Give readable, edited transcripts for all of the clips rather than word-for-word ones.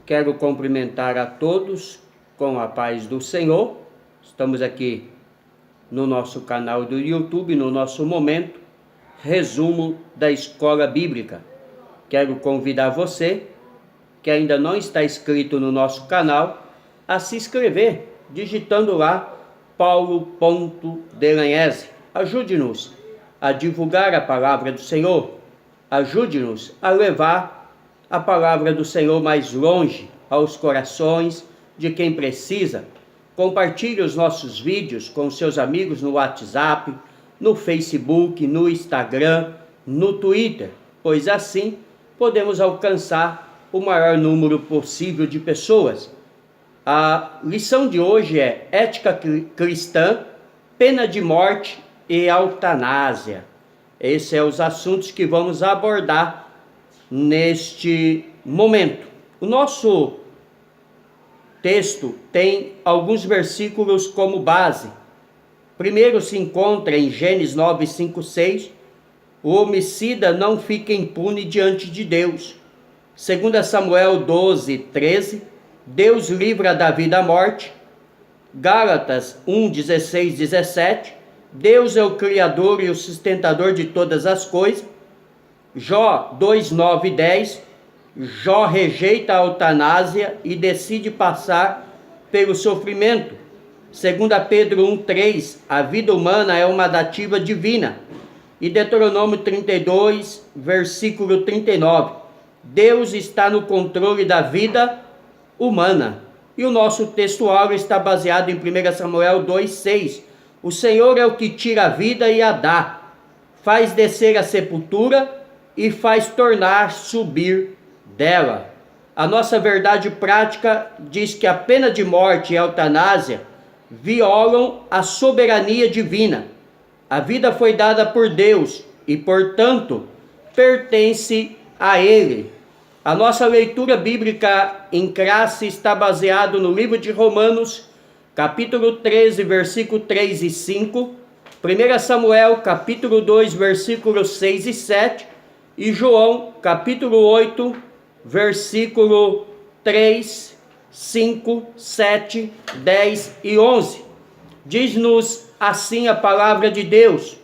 Quero cumprimentar a todos com a paz do Senhor. Estamos aqui no nosso canal do YouTube, no nosso momento, resumo da Escola Bíblica. Quero convidar você, que ainda não está inscrito no nosso canal, a se inscrever, digitando lá Paulo.Delagnese. Ajude-nos a divulgar a palavra do Senhor. Ajude-nos a levar a palavra do Senhor mais longe, aos corações de quem precisa. Compartilhe os nossos vídeos com seus amigos no WhatsApp, no Facebook, no Instagram, no Twitter, pois assim podemos alcançar o maior número possível de pessoas. A lição de hoje é ética cristã, pena de morte e eutanásia. Esses são os assuntos que vamos abordar neste momento. O nosso texto tem alguns versículos como base. Primeiro se encontra em Gênesis 9, 5, 6. O homicida não fica impune diante de Deus. 2 Samuel 12, 13. Deus livra Davi da morte. Gálatas 1, 16, 17. Deus é o Criador e o sustentador de todas as coisas. Jó 2, 9 e 10. Jó rejeita a eutanásia e decide passar pelo sofrimento. 2 Pedro 1, 3. A vida humana é uma dádiva divina. E Deuteronômio 32, versículo 39. Deus está no controle da vida humana. E o nosso textual está baseado em 1 Samuel 2, 6. O Senhor é o que tira a vida e a dá, faz descer a sepultura e faz tornar subir dela. A nossa verdade prática diz que a pena de morte e a eutanásia violam a soberania divina. A vida foi dada por Deus e, portanto, pertence a Ele. A nossa leitura bíblica em classe está baseada no livro de Romanos, capítulo 13, versículo 3 e 5, 1 Samuel, capítulo 2, versículos 6 e 7, e João, capítulo 8, versículo 3, 5, 7, 10 e 11. Diz-nos assim a palavra de Deus: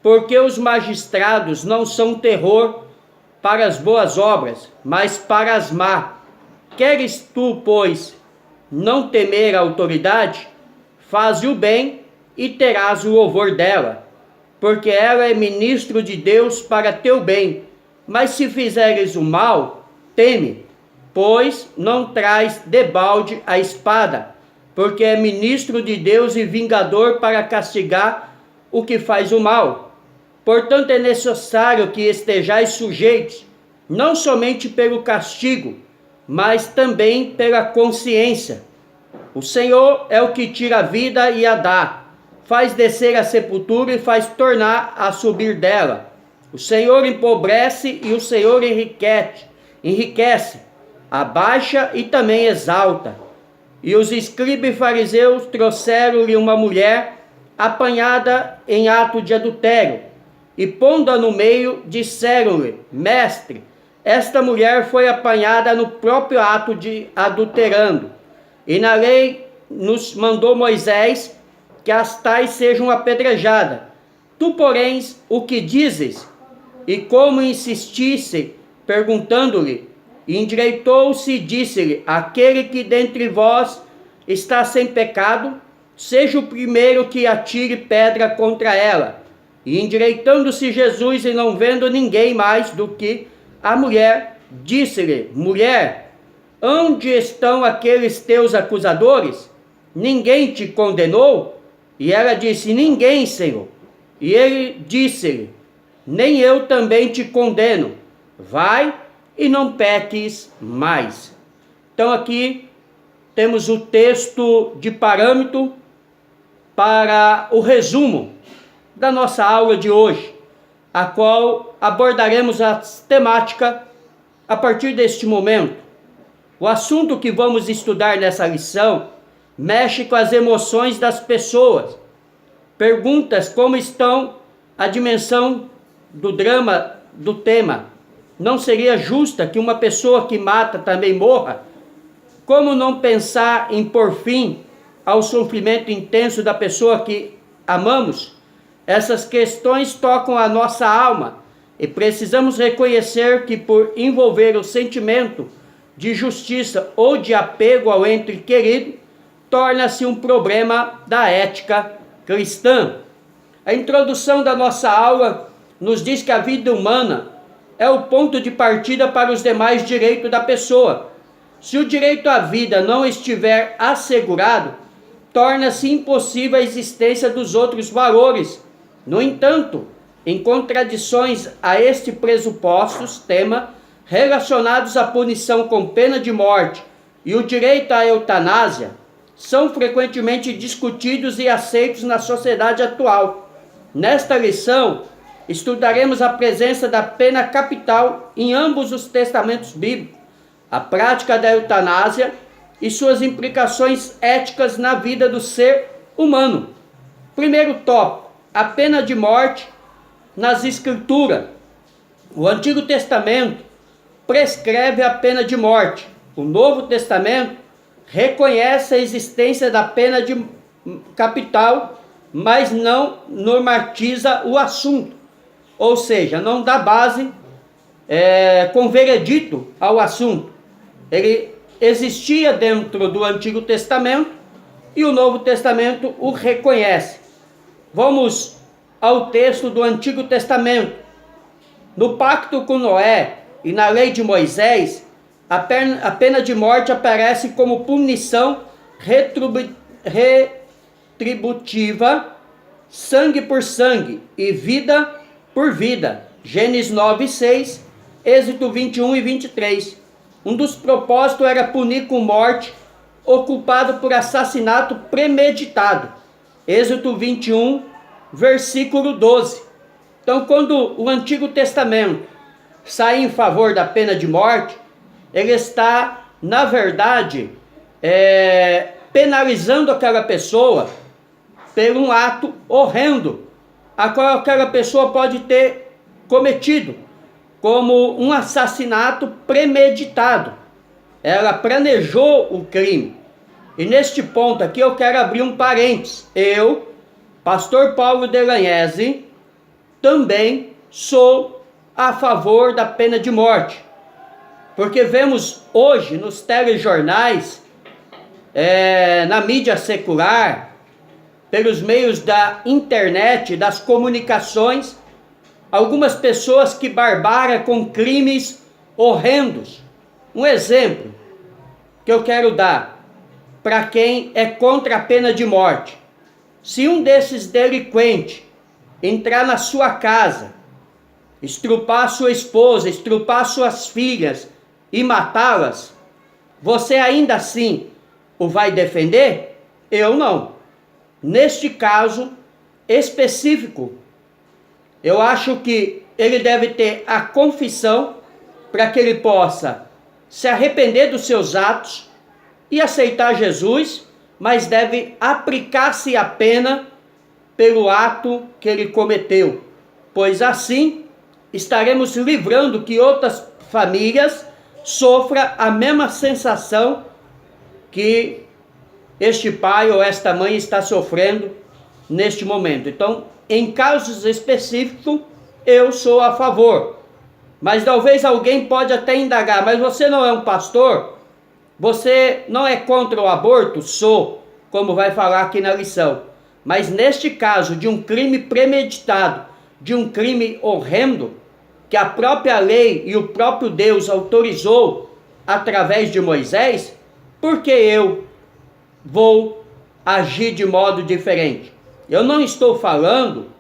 porque os magistrados não são terror para as boas obras, mas para as más. Queres tu, pois, não temer a autoridade? Faze o bem e terás o louvor dela, porque ela é ministro de Deus para teu bem. Mas se fizeres o mal, teme, pois não traz debalde a espada, porque é ministro de Deus e vingador para castigar o que faz o mal. Portanto, é necessário que estejais sujeitos, não somente pelo castigo, mas também pela consciência. O Senhor é o que tira a vida e a dá, faz descer a sepultura e faz tornar a subir dela. O Senhor empobrece e o Senhor enriquece, abaixa e também exalta. E os escribas e fariseus trouxeram-lhe uma mulher apanhada em ato de adultério, e pondo-a no meio, disseram-lhe: Mestre, esta mulher foi apanhada no próprio ato de adulterando. E na lei nos mandou Moisés que as tais sejam apedrejadas. Tu, porém, o que dizes? E como insistisse, perguntando-lhe, endireitou-se e disse-lhe: aquele que dentre vós está sem pecado, seja o primeiro que atire pedra contra ela. E endireitando-se Jesus e não vendo ninguém mais do que a mulher, disse-lhe: mulher, onde estão aqueles teus acusadores? Ninguém te condenou? E ela disse: ninguém, Senhor. E ele disse-lhe: nem eu também te condeno. Vai e não peques mais. Então aqui temos o texto de parâmetro para o resumo da nossa aula de hoje, a qual abordaremos a temática a partir deste momento. O assunto que vamos estudar nessa lição mexe com as emoções das pessoas. Perguntas como estão a dimensão do drama do tema. Não seria justa que uma pessoa que mata também morra? Como não pensar em pôr fim ao sofrimento intenso da pessoa que amamos? Essas questões tocam a nossa alma e precisamos reconhecer que, por envolver o sentimento de justiça ou de apego ao ente querido, torna-se um problema da ética cristã. A introdução da nossa aula nos diz que a vida humana é o ponto de partida para os demais direitos da pessoa. Se o direito à vida não estiver assegurado, torna-se impossível a existência dos outros valores. No entanto, em contradições a este pressupostos, tema relacionados à punição com pena de morte e o direito à eutanásia, são frequentemente discutidos e aceitos na sociedade atual. Nesta lição, estudaremos a presença da pena capital em ambos os testamentos bíblicos, a prática da eutanásia e suas implicações éticas na vida do ser humano. Primeiro tópico, a pena de morte nas Escrituras. O Antigo Testamento prescreve a pena de morte. O Novo Testamento reconhece a existência da pena de capital, mas não normatiza o assunto, ou seja, não dá base com veredito ao assunto. Ele existia dentro do Antigo Testamento e o Novo Testamento o reconhece. Vamos ao texto do Antigo Testamento. No pacto com Noé e na lei de Moisés, a pena de morte aparece como punição retributiva, sangue por sangue e vida por vida. Gênesis 9:6, Êxodo 21 e 23. Um dos propósitos era punir com morte o culpado por assassinato premeditado. Êxodo 21, versículo 12. Então, quando o Antigo Testamento sai em favor da pena de morte, ele está, na verdade, penalizando aquela pessoa por um ato horrendo, a qual aquela pessoa pode ter cometido, como um assassinato premeditado. Ela planejou o crime. E neste ponto aqui eu quero abrir um parênteses. Eu, pastor Paulo Delagnese, também sou a favor da pena de morte. Porque vemos hoje nos telejornais, na mídia secular, pelos meios da internet, das comunicações, algumas pessoas que barbaram com crimes horrendos. Um exemplo que eu quero dar para quem é contra a pena de morte. Se um desses delinquentes entrar na sua casa, estrupar sua esposa, estrupar suas filhas e matá-las, você ainda assim o vai defender? Eu não. Neste caso específico, eu acho que ele deve ter a confissão para que ele possa se arrepender dos seus atos e aceitar Jesus, mas deve aplicar-se a pena pelo ato que ele cometeu, pois assim estaremos livrando que outras famílias sofram a mesma sensação que este pai ou esta mãe está sofrendo neste momento. Então, em casos específicos, eu sou a favor. Mas talvez alguém pode até indagar, mas você não é um pastor? Você não é contra o aborto? Sou, como vai falar aqui na lição. Mas neste caso de um crime premeditado, de um crime horrendo, que a própria lei e o próprio Deus autorizou através de Moisés, por que eu vou agir de modo diferente? Eu não estou falando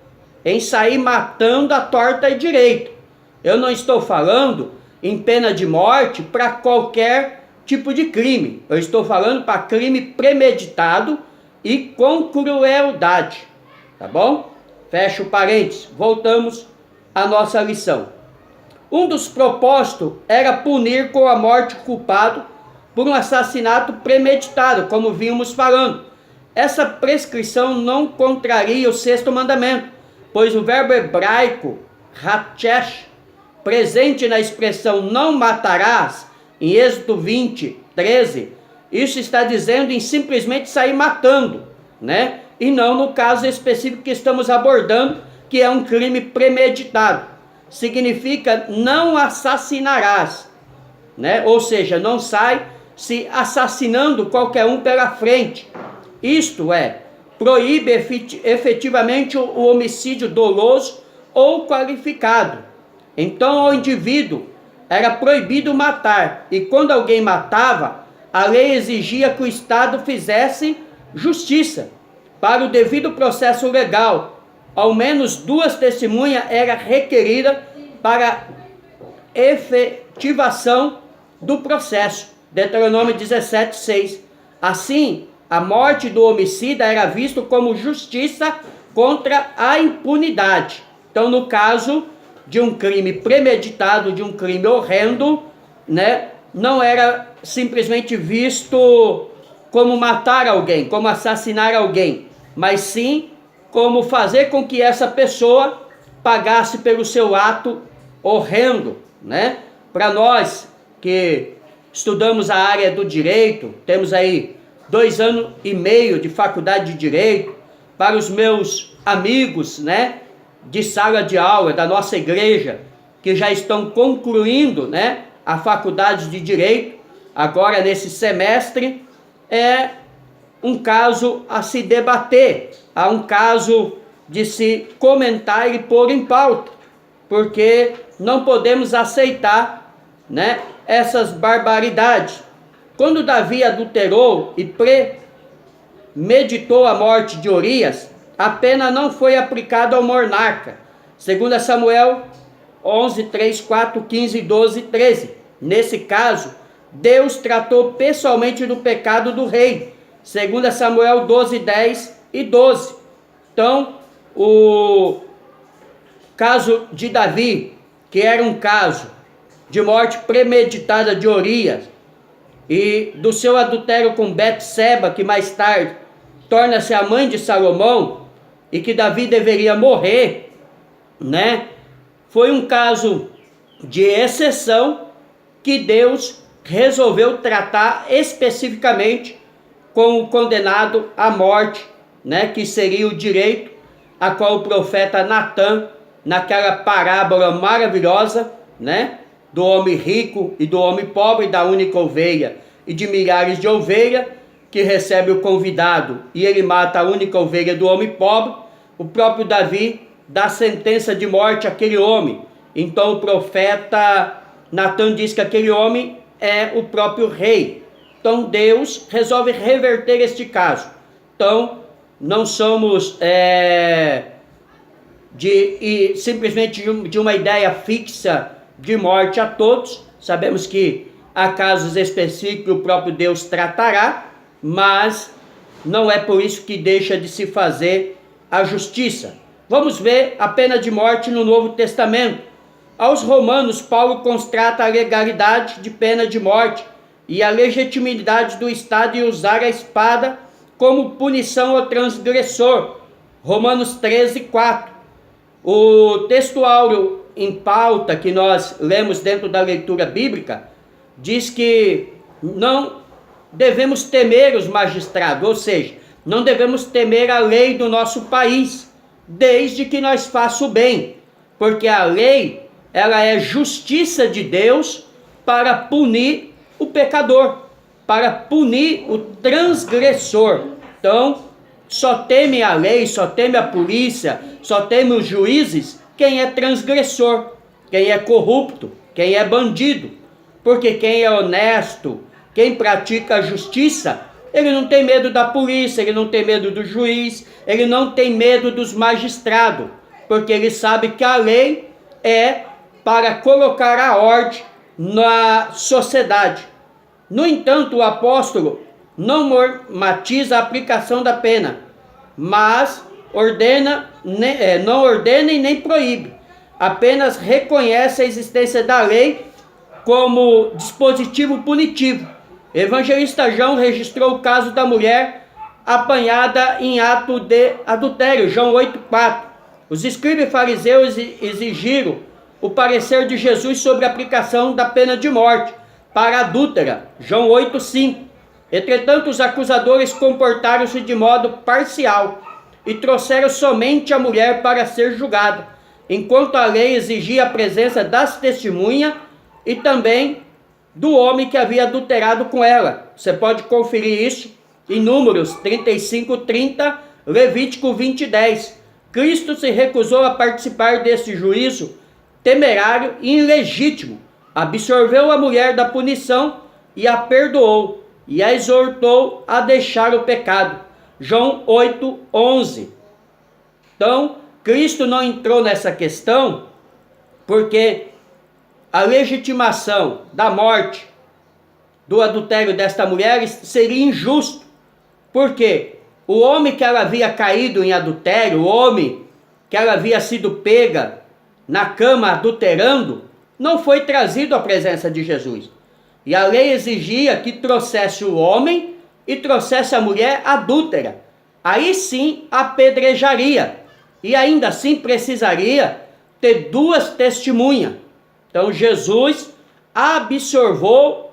em sair matando a torta e direito. Eu não estou falando em pena de morte para qualquer tipo de crime. Eu estou falando para crime premeditado e com crueldade. Tá bom? Fecha o parênteses. Voltamos à nossa lição. Um dos propósitos era punir com a morte o culpado por um assassinato premeditado, como vimos falando. Essa prescrição não contraria o sexto mandamento, pois o verbo hebraico hachesh, presente na expressão não matarás, em Êxodo 20, 13, Isso está dizendo em simplesmente sair matando, né? E não no caso específico que estamos abordando, que é um crime premeditado. Significa não assassinarás, né? Ou seja, não sai se assassinando qualquer um pela frente. Isto é, proíbe efetivamente o homicídio doloso ou qualificado. Então, ao indivíduo era proibido matar, e quando alguém matava, a lei exigia que o Estado fizesse justiça. Para o devido processo legal, ao menos 2 testemunhas era requerida para efetivação do processo. Deuteronômio 17:6. Assim, a morte do homicida era visto como justiça contra a impunidade. Então, no caso de um crime premeditado, de um crime horrendo, né, não era simplesmente visto como matar alguém, como assassinar alguém, mas sim como fazer com que essa pessoa pagasse pelo seu ato horrendo, né? Para nós que estudamos a área do direito, temos aí 2 anos e meio de faculdade de direito. Para os meus amigos, né, de sala de aula da nossa igreja, que já estão concluindo, né, a faculdade de direito, agora nesse semestre, é um caso a se debater, há um caso de se comentar e pôr em pauta, porque não podemos aceitar, né, essas barbaridades. Quando Davi adulterou e premeditou a morte de Urias, a pena não foi aplicada ao monarca. 2 Samuel 11, 3, 4, 15, 12 e 13. Nesse caso, Deus tratou pessoalmente do pecado do rei. 2 Samuel 12, 10 e 12. Então, o caso de Davi, que era um caso de morte premeditada de Urias, e do seu adultério com Betseba, que mais tarde torna-se a mãe de Salomão, e que Davi deveria morrer, né? Foi um caso de exceção que Deus resolveu tratar especificamente com o condenado à morte, né? Que seria o direito a qual o profeta Natã, naquela parábola maravilhosa, né, do homem rico e do homem pobre, da única ovelha e de milhares de ovelhas, que recebe o convidado e ele mata a única ovelha do homem pobre, o próprio Davi dá sentença de morte àquele homem. Então o profeta Natã diz que aquele homem é o próprio rei. Então Deus resolve reverter este caso. Então não somos simplesmente de uma ideia fixa de morte a todos. Sabemos que há casos específicos que o próprio Deus tratará, mas não é por isso que deixa de se fazer a justiça. Vamos ver a pena de morte no Novo Testamento. Aos Romanos, Paulo constata a legalidade de pena de morte e a legitimidade do Estado em usar a espada como punição ao transgressor. Romanos 13, 4. O texto áureo em pauta que nós lemos dentro da leitura bíblica diz que não devemos temer os magistrados, ou seja, não devemos temer a lei do nosso país, desde que nós façamos o bem, porque a lei, ela é justiça de Deus para punir o pecador, para punir o transgressor. Então, só teme a lei, só teme a polícia, só teme os juízes quem é transgressor, quem é corrupto, quem é bandido. Porque quem é honesto, quem pratica a justiça, ele não tem medo da polícia, ele não tem medo do juiz, ele não tem medo dos magistrados, porque ele sabe que a lei é para colocar a ordem na sociedade. No entanto, o apóstolo não normatiza a aplicação da pena, mas não ordena e nem proíbe, apenas reconhece a existência da lei como dispositivo punitivo. Evangelista João registrou o caso da mulher apanhada em ato de adultério, João 8,4. Os escribas e fariseus exigiram o parecer de Jesus sobre a aplicação da pena de morte para a adúltera, João 8,5. Entretanto, os acusadores comportaram-se de modo parcial e trouxeram somente a mulher para ser julgada, enquanto a lei exigia a presença das testemunhas e também do homem que havia adulterado com ela. Você pode conferir isso em Números 35:30, Levítico 20:10. Cristo se recusou a participar desse juízo temerário e ilegítimo, absorveu a mulher da punição e a perdoou, e a exortou a deixar o pecado. João 8:11. Então, Cristo não entrou nessa questão porque a legitimação da morte do adultério desta mulher seria injusto. Porque o homem que ela havia caído em adultério, o homem que ela havia sido pega na cama adulterando, não foi trazido à presença de Jesus. E a lei exigia que trouxesse o homem e trouxesse a mulher adúltera. Aí sim apedrejaria. E ainda assim precisaria ter duas testemunhas. Então Jesus absorveu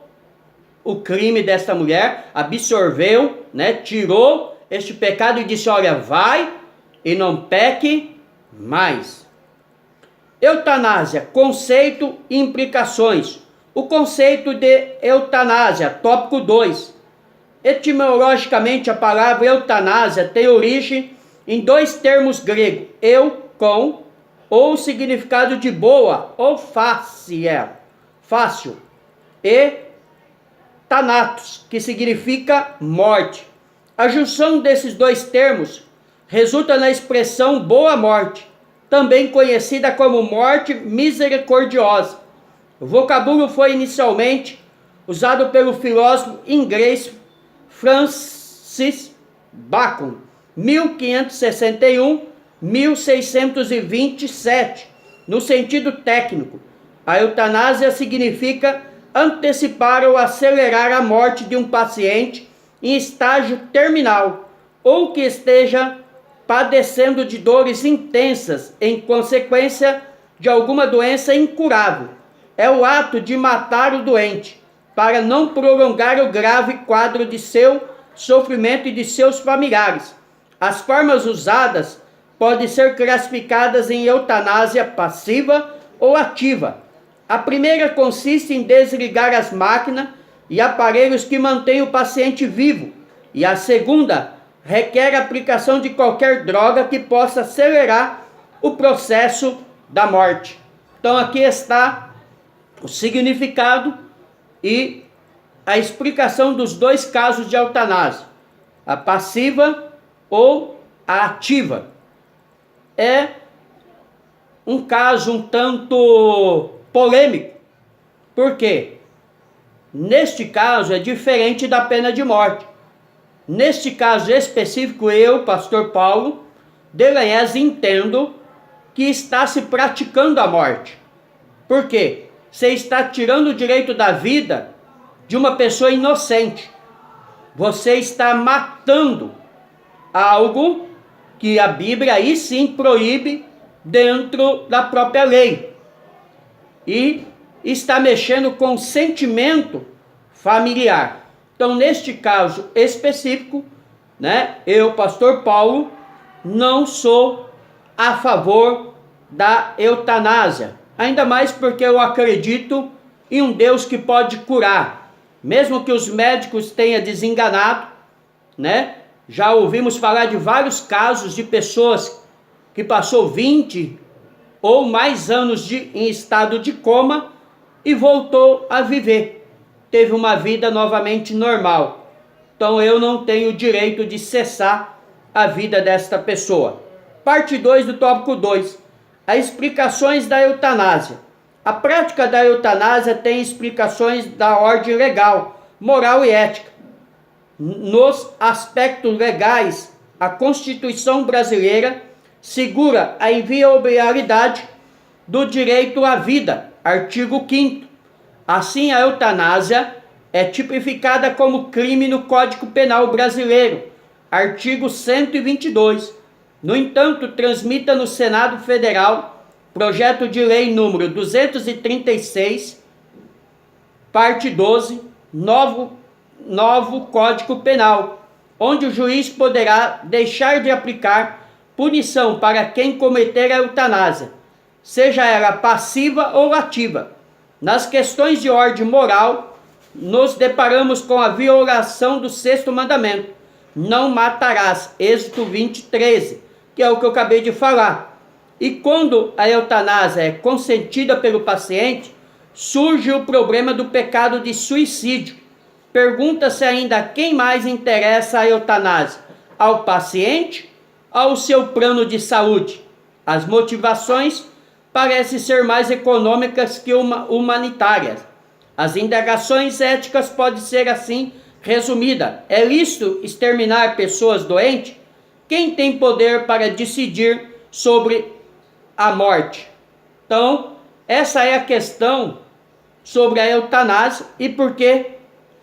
o crime desta mulher, absorveu, tirou este pecado e disse: olha, vai e não peque mais. Eutanásia, conceito e implicações. O conceito de eutanásia, tópico 2. Etimologicamente, a palavra eutanásia tem origem em dois termos gregos, eu, com, ou o significado de boa, ou fácil, e thanatos, que significa morte. A junção desses dois termos resulta na expressão boa morte, também conhecida como morte misericordiosa. O vocábulo foi inicialmente usado pelo filósofo inglês Francis Bacon, 1561-1627. No sentido técnico, a eutanásia significa antecipar ou acelerar a morte de um paciente em estágio terminal ou que esteja padecendo de dores intensas em consequência de alguma doença incurável. É o ato de matar o doente para não prolongar o grave quadro de seu sofrimento e de seus familiares. As formas usadas podem ser classificadas em eutanásia passiva ou ativa. A primeira consiste em desligar as máquinas e aparelhos que mantêm o paciente vivo, e a segunda requer a aplicação de qualquer droga que possa acelerar o processo da morte. Então aqui está o significado e a explicação dos dois casos de eutanásia, a passiva ou a ativa. É um caso um tanto polêmico, porque neste caso é diferente da pena de morte. Neste caso específico, eu, pastor Paulo Delanhés, entendo que está se praticando a morte. Por quê? Você está tirando o direito da vida de uma pessoa inocente. Você está matando algo que a Bíblia aí sim proíbe dentro da própria lei. E está mexendo com o sentimento familiar. Então, neste caso específico, eu, pastor Paulo, não sou a favor da eutanásia. Ainda mais porque eu acredito em um Deus que pode curar. Mesmo que os médicos tenham desenganado, Já ouvimos falar de vários casos de pessoas que passou 20 ou mais anos em estado de coma e voltou a viver. Teve uma vida novamente normal. Então eu não tenho o direito de cessar a vida desta pessoa. Parte 2 do tópico 2. As explicações da eutanásia. A prática da eutanásia tem explicações da ordem legal, moral e ética. Nos aspectos legais, a Constituição brasileira segura a inviolabilidade do direito à vida, artigo 5º. Assim, a eutanásia é tipificada como crime no Código Penal brasileiro, artigo 122. No entanto, transmita no Senado Federal projeto de lei número 236, parte 12, novo Código Penal, onde o juiz poderá deixar de aplicar punição para quem cometer a eutanásia, seja ela passiva ou ativa. Nas questões de ordem moral, nos deparamos com a violação do sexto mandamento: não matarás, Êxodo 20:13, que é o que eu acabei de falar. E quando a eutanásia é consentida pelo paciente, surge o problema do pecado de suicídio. Pergunta-se ainda a quem mais interessa a eutanásia: ao paciente ou ao seu plano de saúde? As motivações parecem ser mais econômicas que humanitárias. As indagações éticas podem ser assim resumidas: é lícito exterminar pessoas doentes? Quem tem poder para decidir sobre a morte? Então, essa é a questão sobre a eutanásia e por que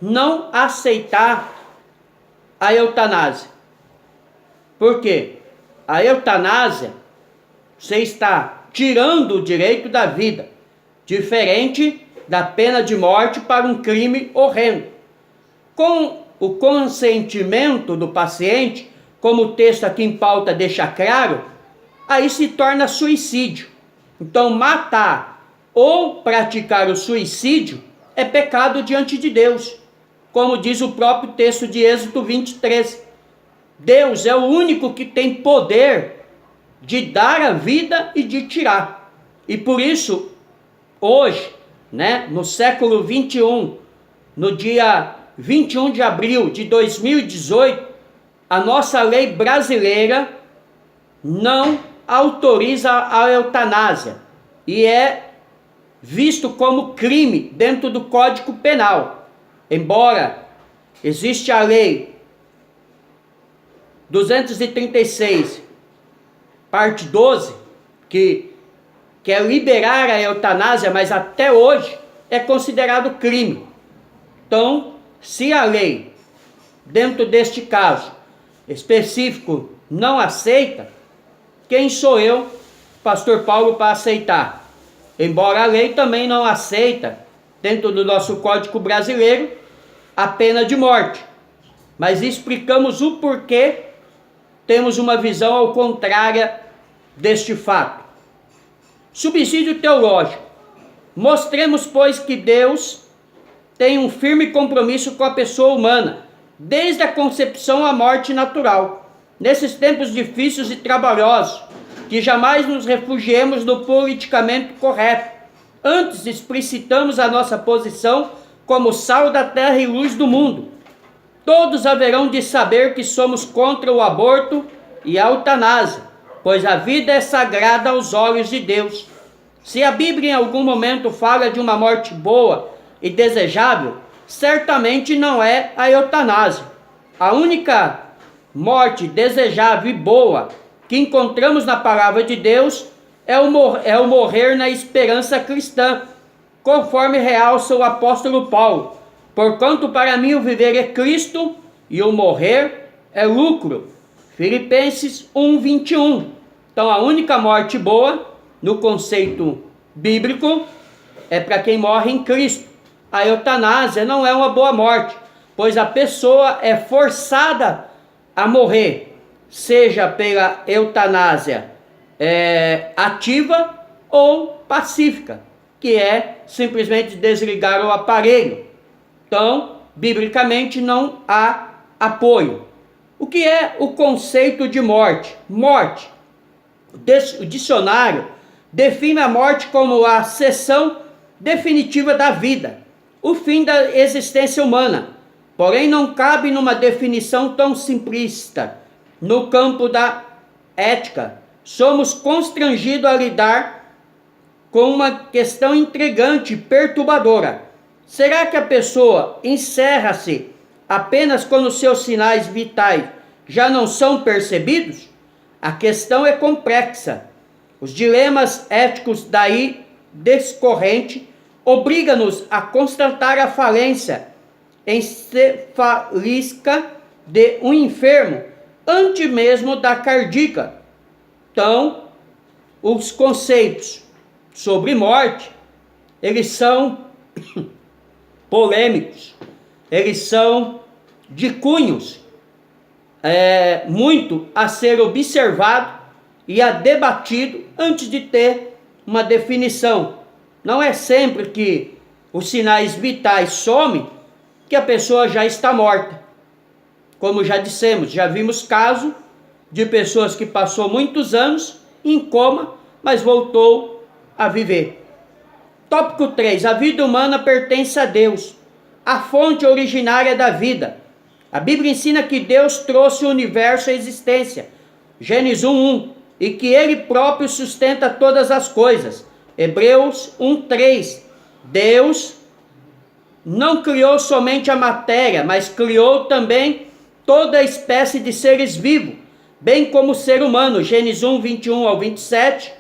não aceitar a eutanásia. Por quê? A eutanásia, você está tirando o direito da vida, diferente da pena de morte para um crime horrendo. Com o consentimento do paciente, como o texto aqui em pauta deixa claro, aí se torna suicídio. Então, matar ou praticar o suicídio é pecado diante de Deus, como diz o próprio texto de Êxodo 20:13. Deus é o único que tem poder de dar a vida e de tirar. E por isso, hoje, no século 21, no dia 21 de abril de 2018, a nossa lei brasileira não autoriza a eutanásia e é visto como crime dentro do Código Penal. Embora existe a lei 236, parte 12, que quer liberar a eutanásia, mas até hoje é considerado crime. Então, se a lei, dentro deste caso específico, não aceita, quem sou eu, pastor Paulo, para aceitar? Embora a lei também não aceita, dentro do nosso Código Brasileiro, a pena de morte. Mas explicamos o porquê temos uma visão ao contrária deste fato. Subsídio teológico. Mostremos, pois, que Deus tem um firme compromisso com a pessoa humana, desde a concepção à morte natural. Nesses tempos difíceis e trabalhosos, que jamais nos refugiemos do politicamente correto. Antes explicitamos a nossa posição como sal da terra e luz do mundo. Todos haverão de saber que somos contra o aborto e a eutanásia, pois a vida é sagrada aos olhos de Deus. Se a Bíblia em algum momento fala de uma morte boa e desejável, certamente não é a eutanásia. A única morte desejável e boa que encontramos na palavra de Deus é o morrer na esperança cristã, conforme realça o apóstolo Paulo. Porquanto para mim o viver é Cristo e o morrer é lucro. Filipenses 1:21. Então a única morte boa, no conceito bíblico, é para quem morre em Cristo. A eutanásia não é uma boa morte, pois a pessoa é forçada a morrer, seja pela eutanásia ativa ou pacífica, que é simplesmente desligar o aparelho. Então, biblicamente não há apoio. O que é o conceito de morte? Morte. O dicionário define a morte como a cessão definitiva da vida, o fim da existência humana. Porém, não cabe numa definição tão simplista. No campo da ética, somos constrangidos a lidar com uma questão intrigante e perturbadora. Será que a pessoa encerra-se apenas quando seus sinais vitais já não são percebidos? A questão é complexa. Os dilemas éticos daí discorrente obrigam-nos a constatar a falência encefalística de um enfermo antes mesmo da cardíaca. Então, os conceitos sobre morte, eles são polêmicos, eles são de cunhos muito a ser observado e a debatido antes de ter uma definição. Não é sempre que os sinais vitais somem que a pessoa já está morta. Como já dissemos, já vimos caso de pessoas que passou muitos anos em coma, mas voltou a viver. Tópico 3. A vida humana pertence a Deus, a fonte originária da vida. A Bíblia ensina que Deus trouxe o universo à existência, Gênesis 1:1, e que Ele próprio sustenta todas as coisas, Hebreus 1:3. Deus não criou somente a matéria, mas criou também toda a espécie de seres vivos, bem como o ser humano, Gênesis 1:21-27,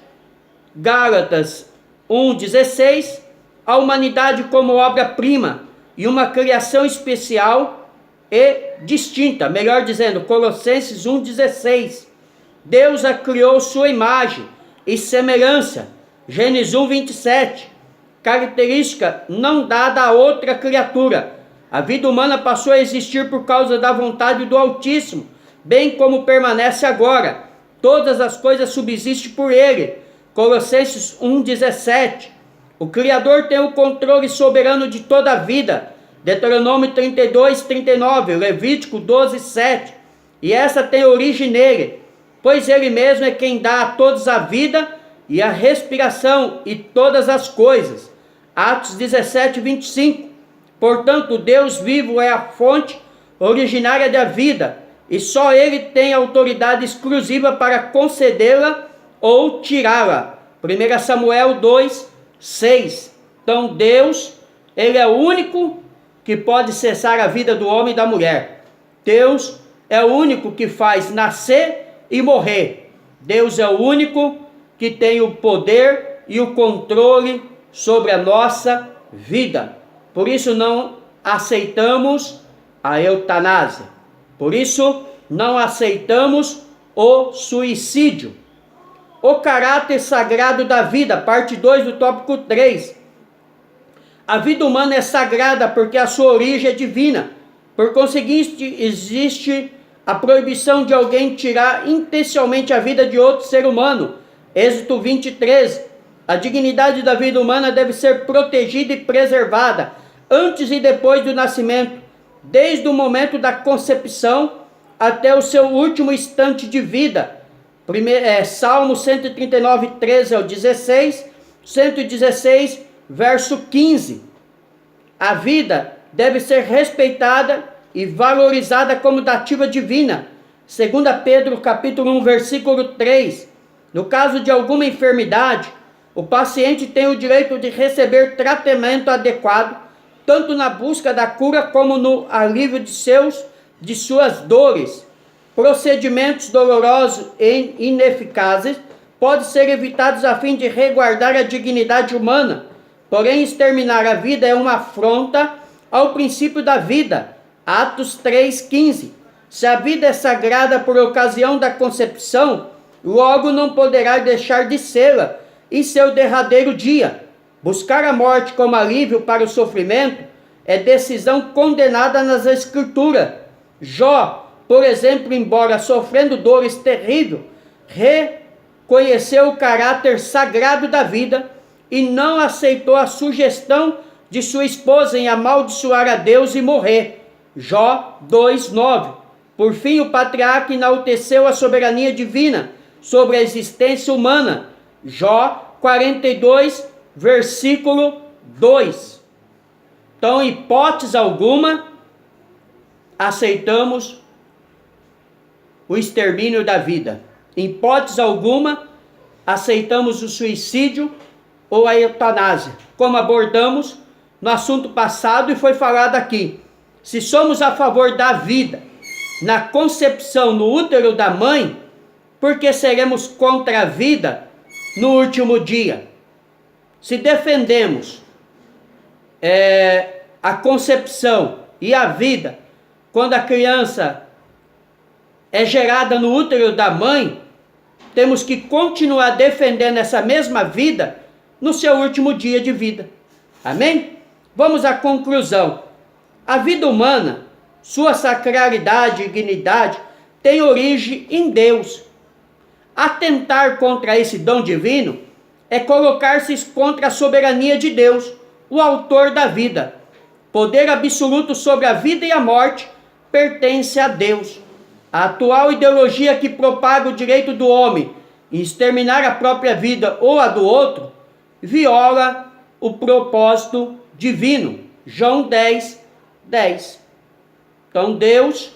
Gálatas 1:16, a humanidade como obra-prima e uma criação especial e distinta, melhor dizendo, Colossenses 1:16, Deus a criou sua imagem e semelhança, Gênesis 1:27, característica não dada a outra criatura. A vida humana passou a existir por causa da vontade do Altíssimo, bem como permanece agora. Todas as coisas subsistem por Ele, Colossenses 1:17. O Criador tem o controle soberano de toda a vida, Deuteronômio 32:39, Levítico 12:7. E essa tem origem nele, pois Ele mesmo é quem dá a todos a vida e a respiração e todas as coisas, Atos 17:25. Portanto, Deus vivo é a fonte originária da vida, e só Ele tem autoridade exclusiva para concedê-la ou tirá-la. 1 Samuel 2:6. Então Deus, Ele é o único que pode cessar a vida do homem e da mulher. Deus é o único que faz nascer e morrer. Deus é o único que tem o poder e o controle sobre a nossa vida. Por isso não aceitamos a eutanásia. Por isso não aceitamos o suicídio. O caráter sagrado da vida, parte 2 do tópico 3. A vida humana é sagrada porque a sua origem é divina. Por conseguinte, existe a proibição de alguém tirar intencionalmente a vida de outro ser humano. Êxodo 20:13. A dignidade da vida humana deve ser protegida e preservada antes e depois do nascimento, desde o momento da concepção até o seu último instante de vida. Salmo 139:13-16, 116, verso 15. A vida deve ser respeitada e valorizada como dativa divina. 2 Pedro capítulo 1, versículo 3. No caso de alguma enfermidade, o paciente tem o direito de receber tratamento adequado, tanto na busca da cura como no alívio de suas dores. Procedimentos dolorosos e ineficazes podem ser evitados a fim de resguardar a dignidade humana. Porém, exterminar a vida é uma afronta ao princípio da vida. Atos 3:15. Se a vida é sagrada por ocasião da concepção, logo não poderá deixar de sê-la em seu derradeiro dia. Buscar a morte como alívio para o sofrimento é decisão condenada nas Escrituras. Jó, por exemplo, embora sofrendo dores terríveis, reconheceu o caráter sagrado da vida e não aceitou a sugestão de sua esposa em amaldiçoar a Deus e morrer. Jó 2:9. Por fim, o patriarca enalteceu a soberania divina sobre a existência humana. Jó 42, versículo 2. Então, em hipótese alguma, aceitamos o extermínio da vida. Em hipótese alguma, aceitamos o suicídio ou a eutanásia, como abordamos no assunto passado e foi falado aqui. Se somos a favor da vida na concepção no útero da mãe, por que seremos contra a vida no último dia? Se defendemos a concepção e a vida quando a criança é gerada no útero da mãe, temos que continuar defendendo essa mesma vida no seu último dia de vida. Amém? Vamos à conclusão. A vida humana, sua sacralidade e dignidade, tem origem em Deus. Atentar contra esse dom divino é colocar-se contra a soberania de Deus, o autor da vida. Poder absoluto sobre a vida e a morte pertence a Deus. A atual ideologia que propaga o direito do homem em exterminar a própria vida ou a do outro, viola o propósito divino. João 10, 10. Então Deus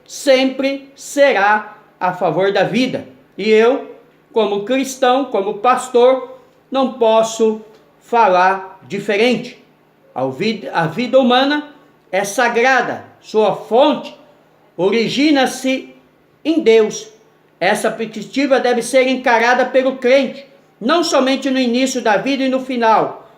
sempre será a favor da vida. E eu, como cristão, como pastor, não posso falar diferente. A vida humana é sagrada, sua fonte origina-se em Deus. Essa perspectiva deve ser encarada pelo crente, não somente no início da vida e no final,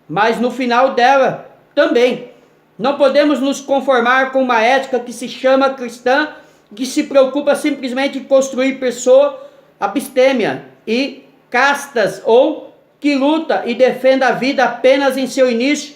mas no final dela também. Não podemos nos conformar com uma ética que se chama cristã, que se preocupa simplesmente em construir pessoa abstêmia e castas, ou que luta e defende a vida apenas em seu início,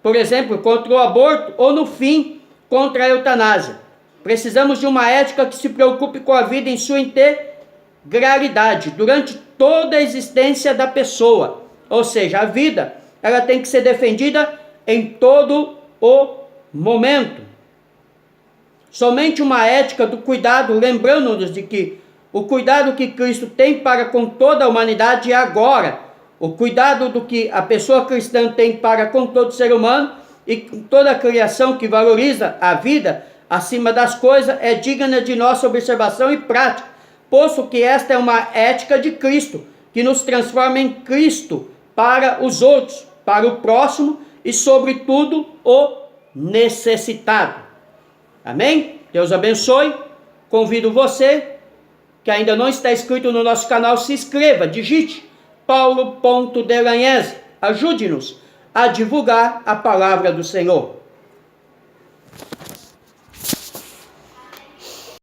por exemplo, contra o aborto, ou no fim, contra a eutanásia. Precisamos de uma ética que se preocupe com a vida em sua integralidade, durante toda a existência da pessoa. Ou seja, a vida, ela tem que ser defendida em todo o momento. Somente uma ética do cuidado, lembrando-nos de que o cuidado que Cristo tem para com toda a humanidade é agora. O cuidado do que a pessoa cristã tem para com todo ser humano e com toda a criação que valoriza a vida acima das coisas é digna de nossa observação e prática, posto que esta é uma ética de Cristo, que nos transforma em Cristo para os outros, para o próximo e, sobretudo, o necessitado. Amém? Deus abençoe. Convido você, que ainda não está inscrito no nosso canal, se inscreva, digite Paulo.Delagnese. Ajude-nos a divulgar a palavra do Senhor.